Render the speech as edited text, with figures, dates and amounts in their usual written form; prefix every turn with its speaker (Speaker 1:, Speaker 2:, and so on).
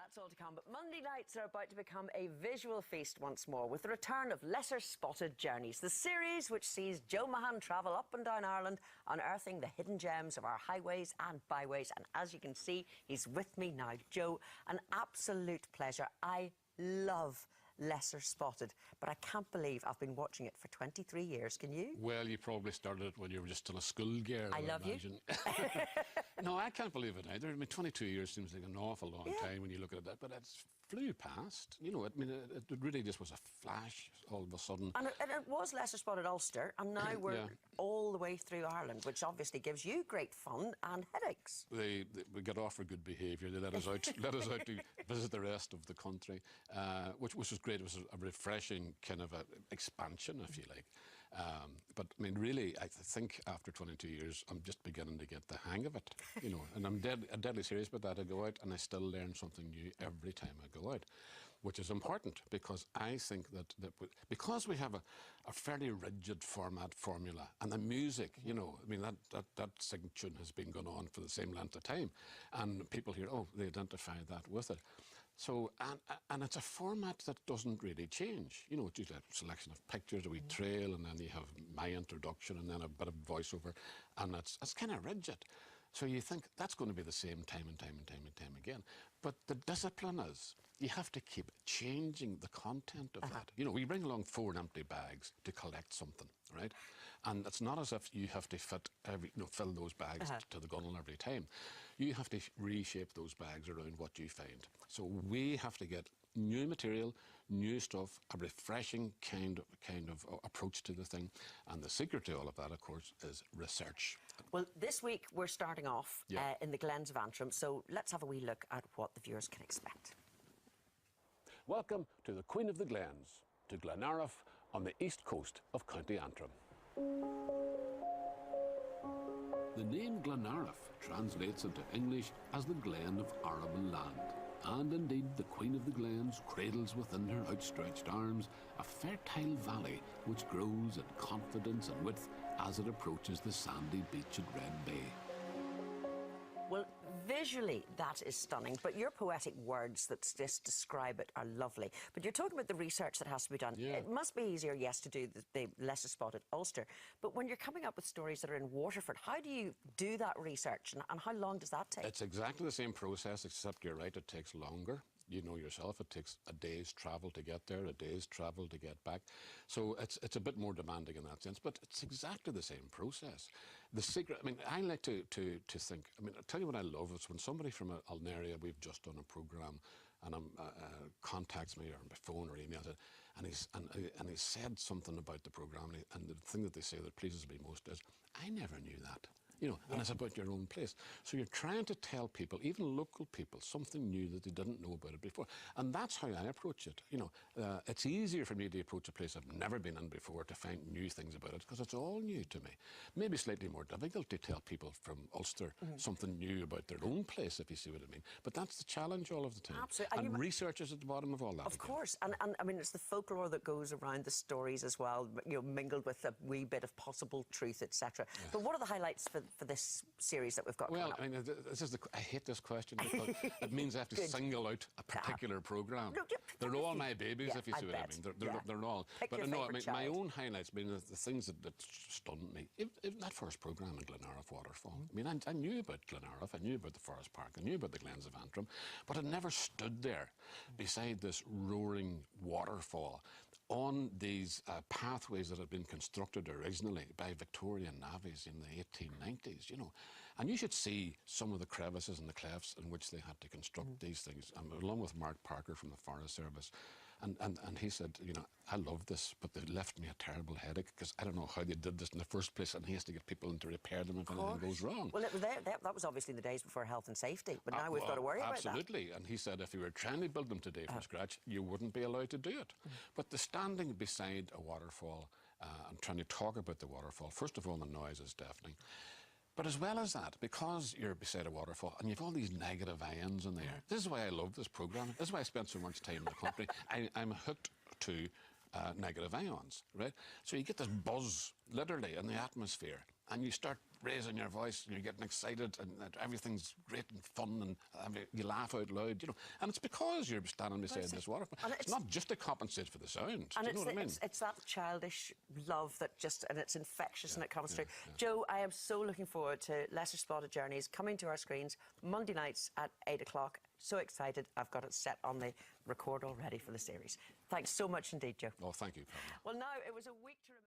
Speaker 1: That's all to come, but Monday nights are about to become a visual feast once more with the return of Lesser Spotted Journeys, the series which sees Joe Mahan travel up and down Ireland, unearthing the hidden gems of our highways and byways. And as you can see, he's with me now. Joe, an absolute pleasure. I love Lesser Spotted, but I can't believe I've been watching it for 23 years. Can you?
Speaker 2: Well, you probably started it when you were just still a schoolgirl.
Speaker 1: I love you.
Speaker 2: No, I can't believe it either. I mean, 22 years seems like an awful long time when you look at that, but it's flew past. You know, I mean, it really just was a flash all of a sudden.
Speaker 1: And it was Lesser Spotted Ulster, and now we're all the way through Ireland, which obviously gives you great fun and headaches.
Speaker 2: We got off for good behaviour. They let us out, to visit the rest of the country, which was great. It was a refreshing kind of expansion, if you like. But I mean, really, I think after 22 years, I'm just beginning to get the hang of it. You know, and I'm deadly serious about that. I go out and I still learn something new every time I go out, which is important because I think that because we have a fairly rigid formula, and the music, you know, I mean, that sing tune has been going on for the same length of time, and people hear, oh, they identify that with it. So, and it's a format that doesn't really change. You know, it's a selection of pictures, a wee trail, and then you have my introduction, and then a bit of voiceover, and it's kind of rigid. So you think that's going to be the same time and time again. But the discipline is you have to keep changing the content of that. You know, we bring along 4 empty bags to collect something, right? And it's not as if you have to fill those bags to the gunnel every time. You have to reshape those bags around what you find. So we have to get new material, new stuff, a refreshing kind of approach to the thing. And the secret to all of that, of course, is research.
Speaker 1: Well, this week we're starting off in the Glens of Antrim, so let's have a wee look at what the viewers can expect.
Speaker 2: Welcome to the Queen of the Glens, to Glenariff on the east coast of County Antrim. The name Glenariff translates into English as the Glen of Arable Land. And indeed, the Queen of the Glens cradles within her outstretched arms a fertile valley which grows in confidence and width as it approaches the sandy beach at Red Bay.
Speaker 1: Well, visually that is stunning, but your poetic words that just describe it are lovely. But you're talking about the research that has to be done. It must be easier, yes, to do the Lesser Spotted Ulster, but when you're coming up with stories that are in Waterford, how do you do that research, and how long does that take?
Speaker 2: It's exactly the same process, except you're right, it takes longer. You know yourself, it takes a day's travel to get there, a day's travel to get back. So it's a bit more demanding in that sense, but it's exactly the same process. The secret, I mean, I like to think, I mean, I'll tell you what I love, is when somebody from an area we've just done a programme and contacts me or by phone or emails, and he said something about the programme, and the thing that they say that pleases me most is, I never knew that. You know, and it's about your own place. So you're trying to tell people, even local people, something new that they didn't know about it before. And that's how I approach it. You know, it's easier for me to approach a place I've never been in before to find new things about it, because it's all new to me. Maybe slightly more difficult to tell people from Ulster something new about their own place, if you see what I mean. But that's the challenge all of the time.
Speaker 1: Absolutely.
Speaker 2: And research is at the bottom of all that.
Speaker 1: Of course. And I mean, it's the folklore that goes around the stories as well, you know, mingled with a wee bit of possible truth, etc. But what are the highlights for this series that we've got coming up?
Speaker 2: I mean, I hate this question because it means I have to single out a particular programme. No, they're all my babies, if you see what I mean. They're all. But no, I mean, my own highlights, I mean, the things that stunned me. That first programme in Glenariff Waterfall. I mean, I knew about Glenariff, I knew about the Forest Park, I knew about the Glens of Antrim, but I never stood there beside this roaring waterfall on these pathways that had been constructed originally by Victorian navvies in the 1890s, you know. And you should see some of the crevices and the clefts in which they had to construct these things, along with Mark Parker from the Forest Service. And he said, you know, I love this, but they left me a terrible headache because I don't know how they did this in the first place, and he has to get people in to repair them if anything goes wrong. Well,
Speaker 1: that was obviously in the days before health and safety, but now we've got to worry about that.
Speaker 2: Absolutely. And he said if you were trying to build them today from scratch, you wouldn't be allowed to do it. But the standing beside a waterfall and trying to talk about the waterfall, first of all, the noise is deafening. But as well as that, because you're beside a waterfall and you've all these negative ions in the air, this is why I love this programme. This is why I spent so much time in the company. I'm hooked to negative ions, right? So you get this buzz, literally, in the atmosphere. and you start raising your voice and you're getting excited and that everything's great and fun and you laugh out loud, you know. And it's because you're standing beside this waterfall. It's not just to compensate for the sound.
Speaker 1: And
Speaker 2: do you know what I mean?
Speaker 1: It's that childish love that and it's infectious and it comes through. Joe, I am so looking forward to Lesser Spotted Journeys coming to our screens Monday nights at 8 o'clock. So excited. I've got it set on the record already for the series. Thanks so much indeed, Joe.
Speaker 2: Oh, thank you, Pamela.
Speaker 1: Well, now it was a week to remember.